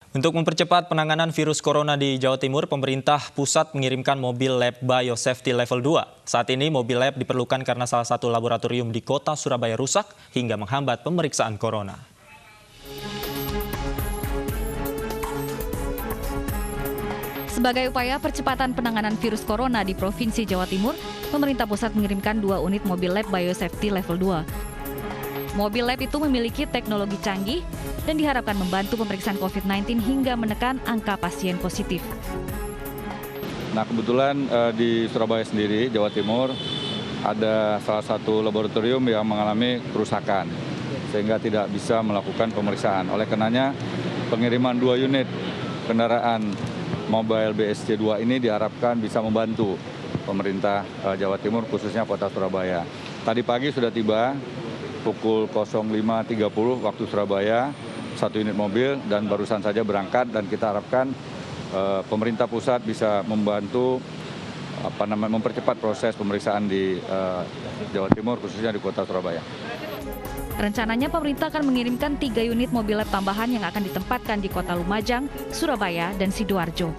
Untuk mempercepat penanganan virus corona di Jawa Timur, pemerintah pusat mengirimkan mobil lab biosafety level 2. Saat ini mobil lab diperlukan karena salah satu laboratorium di kota Surabaya rusak hingga menghambat pemeriksaan corona. Sebagai upaya percepatan penanganan virus corona di Provinsi Jawa Timur, pemerintah pusat mengirimkan 2 unit mobil lab biosafety level 2. Mobil lab itu memiliki teknologi canggih dan diharapkan membantu pemeriksaan COVID-19 hingga menekan angka pasien positif. Nah, kebetulan di Surabaya sendiri, Jawa Timur, ada salah satu laboratorium yang mengalami kerusakan sehingga tidak bisa melakukan pemeriksaan. Oleh karenanya, pengiriman 2 unit kendaraan mobile BSC2 ini diharapkan bisa membantu pemerintah Jawa Timur, khususnya Kota Surabaya. Tadi pagi sudah tiba pukul 05.30 waktu Surabaya, 1 unit mobil dan barusan saja berangkat, dan kita harapkan pemerintah pusat bisa membantu mempercepat proses pemeriksaan di Jawa Timur, khususnya di Kota Surabaya. Rencananya pemerintah akan mengirimkan 3 unit mobil lab tambahan yang akan ditempatkan di Kota Lumajang, Surabaya, dan Sidoarjo.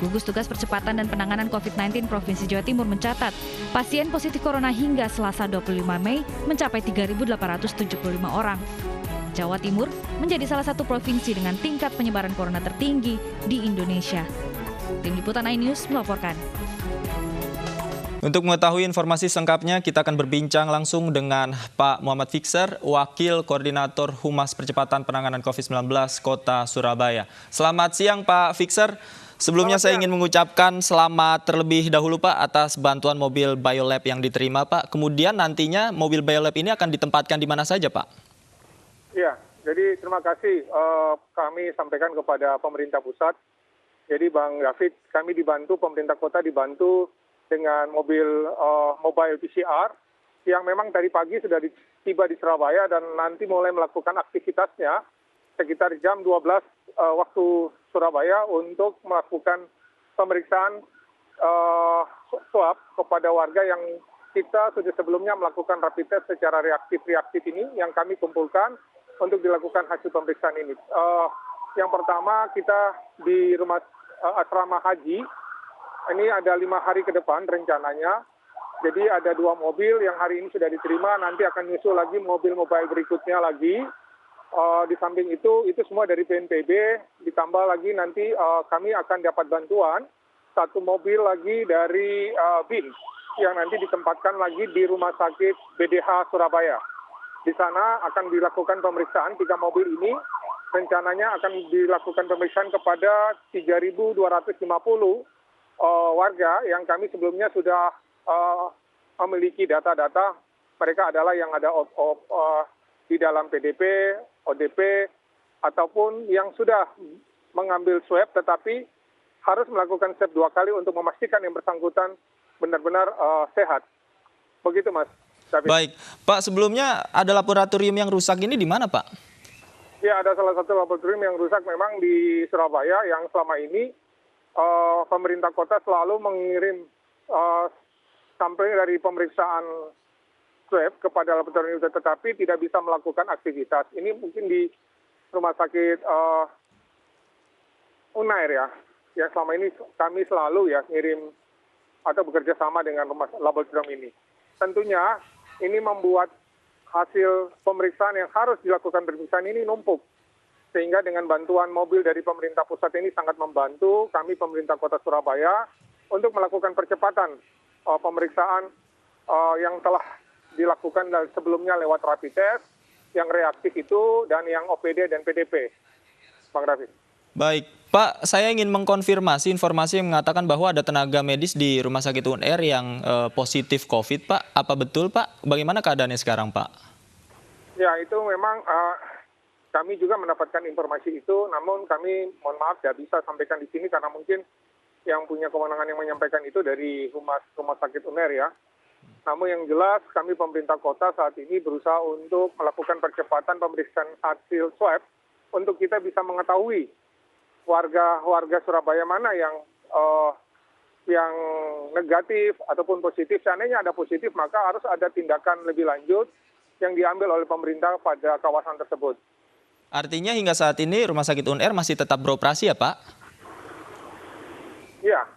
Gugus Tugas Percepatan dan Penanganan COVID-19 Provinsi Jawa Timur mencatat, pasien positif corona hingga Selasa 25 Mei mencapai 3.875 orang. Jawa Timur menjadi salah satu provinsi dengan tingkat penyebaran corona tertinggi di Indonesia. Tim Liputan iNews melaporkan. Untuk mengetahui informasi selengkapnya, kita akan berbincang langsung dengan Pak Muhammad Fixer, Wakil Koordinator Humas Percepatan Penanganan COVID-19 Kota Surabaya. Selamat siang Pak Fixer. Sebelumnya saya ingin mengucapkan selamat terlebih dahulu Pak atas bantuan mobil biolab yang diterima Pak. Kemudian nantinya mobil biolab ini akan ditempatkan di mana saja Pak? Ya, jadi terima kasih kami sampaikan kepada pemerintah pusat. Jadi Bang David, kami dibantu, pemerintah kota dibantu dengan mobil mobile PCR yang memang tadi pagi sudah tiba di Surabaya dan nanti mulai melakukan aktivitasnya sekitar jam 12 waktu Surabaya untuk melakukan pemeriksaan swab kepada warga yang kita sudah sebelumnya melakukan rapid test secara reaktif ini yang kami kumpulkan untuk dilakukan hasil pemeriksaan ini. Yang pertama kita di rumah asrama haji, ini ada 5 hari ke depan rencananya. Jadi ada 2 mobil yang hari ini sudah diterima, nanti akan nyusul lagi mobil-mobil berikutnya lagi. Di samping itu semua dari BNPB, ditambah lagi nanti kami akan dapat bantuan 1 mobil lagi dari BIN yang nanti ditempatkan lagi di Rumah Sakit BDH Surabaya. Di sana akan dilakukan pemeriksaan 3 mobil ini, rencananya akan dilakukan pemeriksaan kepada 3.250 warga yang kami sebelumnya sudah memiliki data-data. Mereka adalah yang ada di dalam PDP, ODP, ataupun yang sudah mengambil swab tetapi harus melakukan swab 2 kali untuk memastikan yang bersangkutan benar-benar sehat. Begitu Mas David. Baik, Pak, sebelumnya ada laboratorium yang rusak ini di mana Pak? Ya, ada salah satu laboratorium yang rusak memang di Surabaya yang selama ini pemerintah kota selalu mengirim sampel dari pemeriksaan swab kepada laboratorium itu, tetapi tidak bisa melakukan aktivitas. Ini mungkin di rumah sakit Unair ya. Ya, selama ini kami selalu ya ngirim atau bekerja sama dengan laboratorium ini. Tentunya ini membuat hasil pemeriksaan yang harus dilakukan pemeriksaan ini numpuk. Sehingga dengan bantuan mobil dari pemerintah pusat ini sangat membantu kami pemerintah kota Surabaya untuk melakukan percepatan pemeriksaan yang telah dilakukan sebelumnya lewat rapid test, yang reaktif itu, dan yang OPD dan PDP. Bang David. Baik, Pak, saya ingin mengkonfirmasi informasi yang mengatakan bahwa ada tenaga medis di Rumah Sakit UNR yang positif COVID, Pak. Apa betul, Pak? Bagaimana keadaannya sekarang, Pak? Ya, itu memang kami juga mendapatkan informasi itu, namun kami mohon maaf tidak bisa sampaikan di sini karena mungkin yang punya kewenangan yang menyampaikan itu dari Rumah Sakit UNR ya. Namun yang jelas kami pemerintah kota saat ini berusaha untuk melakukan percepatan pemeriksaan hasil swab untuk kita bisa mengetahui warga Surabaya mana yang negatif ataupun positif. Seandainya ada positif maka harus ada tindakan lebih lanjut yang diambil oleh pemerintah pada kawasan tersebut. Artinya hingga saat ini Rumah Sakit UNR masih tetap beroperasi ya Pak? Ya,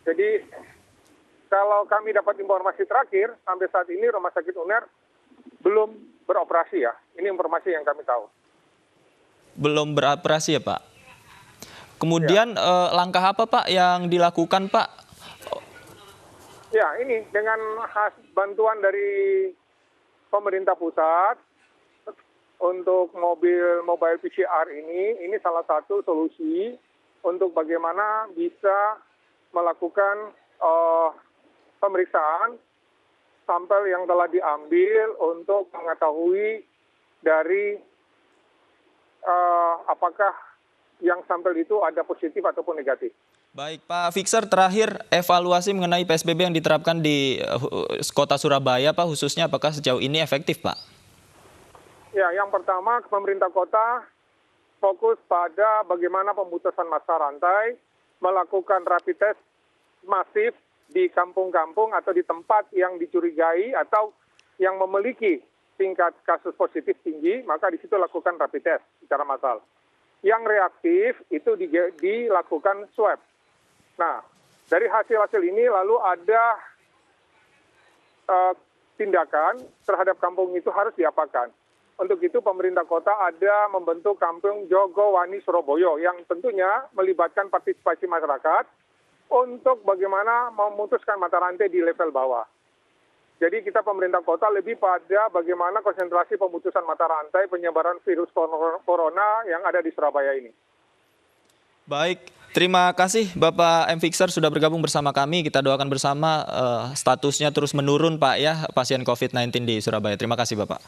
jadi kalau kami dapat informasi terakhir, sampai saat ini Rumah Sakit UNER belum beroperasi ya. Ini informasi yang kami tahu. Belum beroperasi ya Pak? Kemudian langkah apa Pak yang dilakukan Pak? Ya, ini dengan bantuan dari pemerintah pusat untuk mobile PCR ini salah satu solusi untuk bagaimana bisa melakukan pemeriksaan sampel yang telah diambil untuk mengetahui dari apakah yang sampel itu ada positif ataupun negatif. Baik Pak Fixer, terakhir evaluasi mengenai PSBB yang diterapkan di kota Surabaya Pak, khususnya apakah sejauh ini efektif Pak? Ya, yang pertama pemerintah kota fokus pada bagaimana pemutusan mata rantai, melakukan rapid test masif di kampung-kampung atau di tempat yang dicurigai atau yang memiliki tingkat kasus positif tinggi, maka di situ lakukan rapid test secara massal. Yang reaktif itu dilakukan swab. Nah, dari hasil-hasil ini lalu ada tindakan terhadap kampung itu harus diapakan. Untuk itu pemerintah kota ada membentuk kampung Jogowani Surabaya yang tentunya melibatkan partisipasi masyarakat untuk bagaimana memutuskan mata rantai di level bawah. Jadi kita pemerintah kota lebih pada bagaimana konsentrasi pemutusan mata rantai penyebaran virus corona yang ada di Surabaya ini. Baik, terima kasih Bapak M. Fixer sudah bergabung bersama kami. Kita doakan bersama statusnya terus menurun Pak ya, pasien COVID-19 di Surabaya. Terima kasih Bapak.